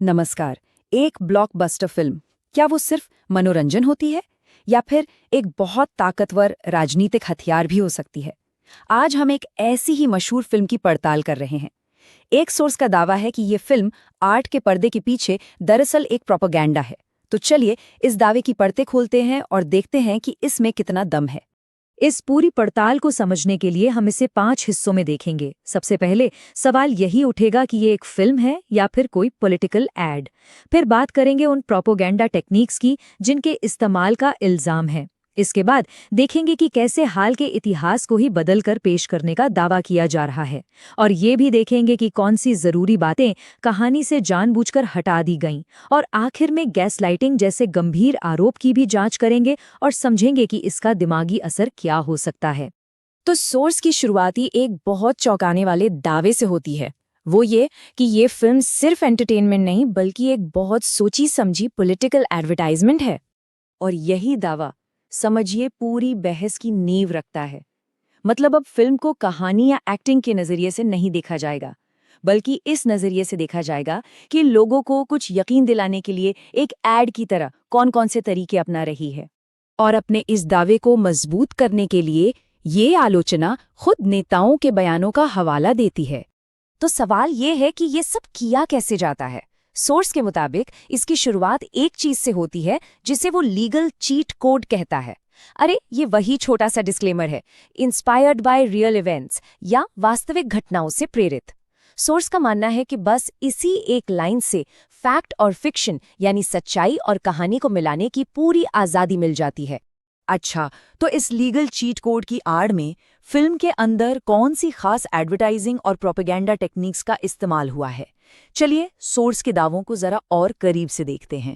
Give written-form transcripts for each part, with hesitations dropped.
नमस्कार। एक blockbuster film, क्या वो सिर्फ मनोरंजन होती है या फिर एक बहुत ताकतवर राजनीतिक हथियार भी हो सकती है? आज हम एक ऐसी ही मशहूर फिल्म की पड़ताल कर रहे हैं। एक सोर्स का दावा है कि ये फिल्म आर्ट के पर्दे के पीछे दरअसल एक प्रोपेगेंडा है। तो चलिए इस दावे की परतें खोलते हैं और देखते हैं कि इसमें कितना दम है। इस पूरी पड़ताल को समझने के लिए हम इसे 5 हिस्सों में देखेंगे। सबसे पहले सवाल यही उठेगा कि ये एक फिल्म है या फिर कोई पॉलिटिकल एड। फिर बात करेंगे उन प्रोपोगेंडा टेक्निक्स की जिनके इस्तेमाल का इल्जाम है। इसके बाद देखेंगे कि कैसे हाल के इतिहास को ही बदलकर पेश करने का दावा किया जा रहा है। और ये भी देखेंगे कि कौन सी जरूरी बातें कहानी से जानबूझकर हटा दी गईं। और आखिर में गैसलाइटिंग जैसे गंभीर आरोप की भी जांच करेंगे और समझेंगे कि इसका दिमागी असर क्या हो सकता है। तो सोर्स की शुरुआती एक बहुत चौंकाने वाले दावे से होती है। वो ये कि ये फिल्म सिर्फ एंटरटेनमेंट नहीं बल्कि एक बहुत सोची समझी पॉलिटिकल एडवर्टाइजमेंट है। और यही दावा समझिए पूरी बहस की नींव रखता है। मतलब अब फिल्म को कहानी या एक्टिंग के नजरिए से नहीं देखा जाएगा, बल्कि इस नजरिए से देखा जाएगा कि लोगों को कुछ यकीन दिलाने के लिए एक एड की तरह कौन कौन से तरीके अपना रही है। और अपने इस दावे को मजबूत करने के लिए ये आलोचना खुद नेताओं के बयानों का हवाला देती है। तो सवाल ये है कि ये सब किया कैसे जाता है। सोर्स के मुताबिक इसकी शुरुआत एक चीज से होती है जिसे वो लीगल चीट कोड कहता है। अरे ये वही छोटा सा डिस्क्लेमर है, इंस्पायर्ड बाय रियल इवेंट्स या वास्तविक घटनाओं से प्रेरित। सोर्स का मानना है कि बस इसी एक लाइन से फैक्ट और फिक्शन यानी सच्चाई और कहानी को मिलाने की पूरी आजादी मिल जाती है। अच्छा, तो इस लीगल चीट कोड की आड़ में फिल्म के अंदर कौन सी खास एडवर्टाइजिंग और प्रोपेगेंडा टेक्निक्स का इस्तेमाल हुआ है? चलिए सोर्स के दावों को जरा और करीब से देखते हैं।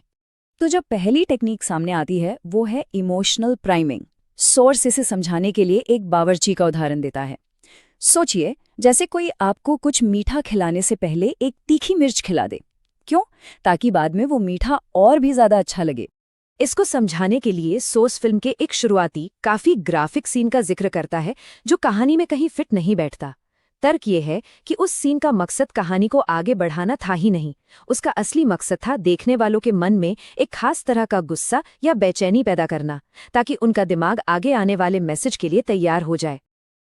तो जब पहली टेक्निक सामने आती है वो है इमोशनल प्राइमिंग। सोर्स इसे समझाने के लिए एक बावर्ची का उदाहरण देता है। सोचिए जैसे कोई आपको कुछ मीठा खिलाने से पहले एक तीखी मिर्च खिला दे। क्यों? ताकि बाद में वो मीठा और भी ज्यादा अच्छा लगे। इसको समझाने के लिए सोर्स फिल्म के एक शुरुआती काफी ग्राफिक सीन का जिक्र करता है जो कहानी में कहीं फिट नहीं बैठता। तर्क ये है कि उस सीन का मकसद कहानी को आगे बढ़ाना था ही नहीं। उसका असली मकसद था देखने वालों के मन में एक खास तरह का गुस्सा या बेचैनी पैदा करना, ताकि उनका दिमाग आगे आने वाले मैसेज के लिए तैयार हो जाए।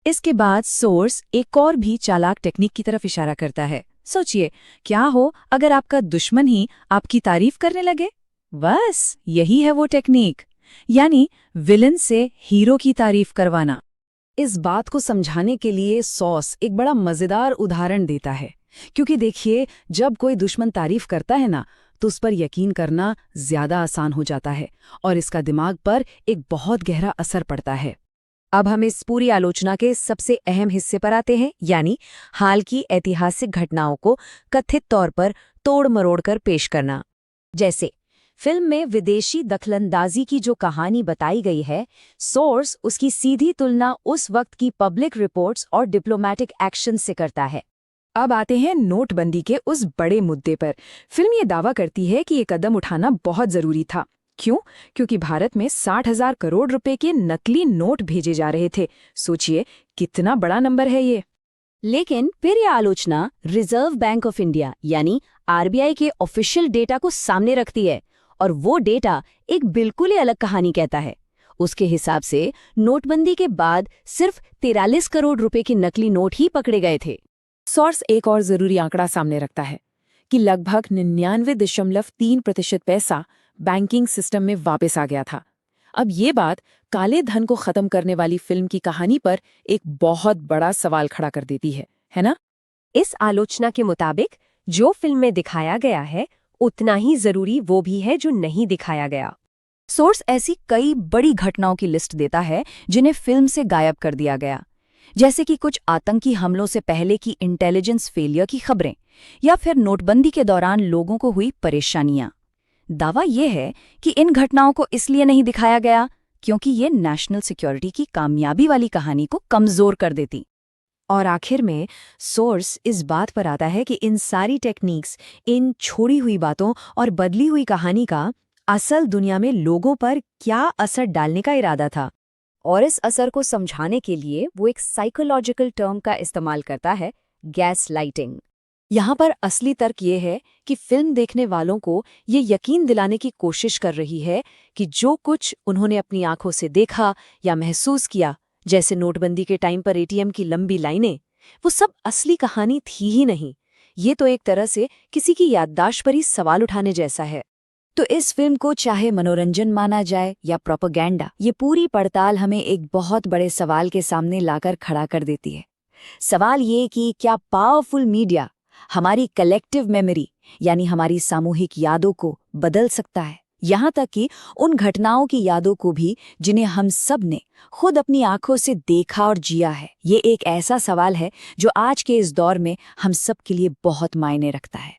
इसके बाद सोर्स एक और भी चालाक टेक्निक की तरफ इशारा करता है। सोचिए क्या हो अगर आपका दुश्मन ही आपकी तारीफ करने लगे। बस यही है वो टेक्निक, यानी विलन से हीरो की तारीफ करवाना। इस बात को समझाने के लिए सॉस एक बड़ा मजेदार उदाहरण देता है, क्योंकि देखिए जब कोई दुश्मन तारीफ करता है ना तो उस पर यकीन करना ज्यादा आसान हो जाता है और इसका दिमाग पर एक बहुत गहरा असर पड़ता है। अब हम इस पूरी आलोचना के सबसे अहम हिस्से पर आते हैं, यानी हाल की ऐतिहासिक घटनाओं को कथित तौर पर तोड़ मरोड़ कर पेश करना। जैसे फिल्म में विदेशी दखलंदाजी की जो कहानी बताई गई है, सोर्स उसकी सीधी तुलना उस वक्त की पब्लिक रिपोर्ट्स और डिप्लोमैटिक एक्शन से करता है। अब आते हैं नोटबंदी के उस बड़े मुद्दे पर। फिल्म ये दावा करती है कि ये कदम उठाना बहुत जरूरी था। क्यों? क्योंकि भारत में 60,000 करोड़ रुपए के नकली नोट भेजे जा रहे थे। सोचिए कितना बड़ा नंबर है ये। लेकिन फिर यह आलोचना रिजर्व बैंक ऑफ इंडिया यानी आरबीआई के ऑफिशियल डेटा को सामने रखती है, और वो डेटा एक बिल्कुल ही अलग कहानी कहता है। उसके हिसाब से नोटबंदी के बाद सिर्फ 43 करोड़ रुपए के नकली नोट ही पकड़े गए थे। सोर्स एक और जरूरी आंकड़ा सामने रखता है कि लगभग 99.3% पैसा बैंकिंग सिस्टम में वापस आ गया था। अब ये बात काले धन को खत्म करने वाली फिल्म की कहानी पर एक बहुत बड़ा सवाल खड़ा कर देती है ना? इस आलोचना के मुताबिक जो फिल्म में दिखाया गया है उतना ही जरूरी वो भी है जो नहीं दिखाया गया। सोर्स ऐसी कई बड़ी घटनाओं की लिस्ट देता है जिन्हें फिल्म से गायब कर दिया गया, जैसे कि कुछ आतंकी हमलों से पहले की इंटेलिजेंस फेलियर की खबरें या फिर नोटबंदी के दौरान लोगों को हुई परेशानियां। दावा यह है कि इन घटनाओं को इसलिए नहीं दिखाया गया क्योंकि ये नेशनल सिक्योरिटी की कामयाबी वाली कहानी को कमजोर कर देती। और आखिर में सोर्स इस बात पर आता है कि इन सारी टेक्निक्स, इन छोड़ी हुई बातों और बदली हुई कहानी का असल दुनिया में लोगों पर क्या असर डालने का इरादा था। और इस असर को समझाने के लिए वो एक साइकोलॉजिकल टर्म का इस्तेमाल करता है, गैस लाइटिंग। यहाँ पर असली तर्क ये है कि फिल्म देखने वालों को ये यकीन दिलाने की कोशिश कर रही है कि जो कुछ उन्होंने अपनी आंखों से देखा या महसूस किया, जैसे नोटबंदी के टाइम पर एटीएम की लंबी लाइनें, वो सब असली कहानी थी ही नहीं। ये तो एक तरह से किसी की याददाश्त पर ही सवाल उठाने जैसा है। तो इस फिल्म को चाहे मनोरंजन माना जाए या प्रोपेगेंडा, ये पूरी पड़ताल हमें एक बहुत बड़े सवाल के सामने लाकर खड़ा कर देती है। सवाल ये कि क्या पावरफुल मीडिया हमारी कलेक्टिव मेमोरी यानी हमारी सामूहिक यादों को बदल सकता है, यहाँ तक कि उन घटनाओं की यादों को भी जिन्हें हम सब ने खुद अपनी आंखों से देखा और जिया है। ये एक ऐसा सवाल है जो आज के इस दौर में हम सब के लिए बहुत मायने रखता है।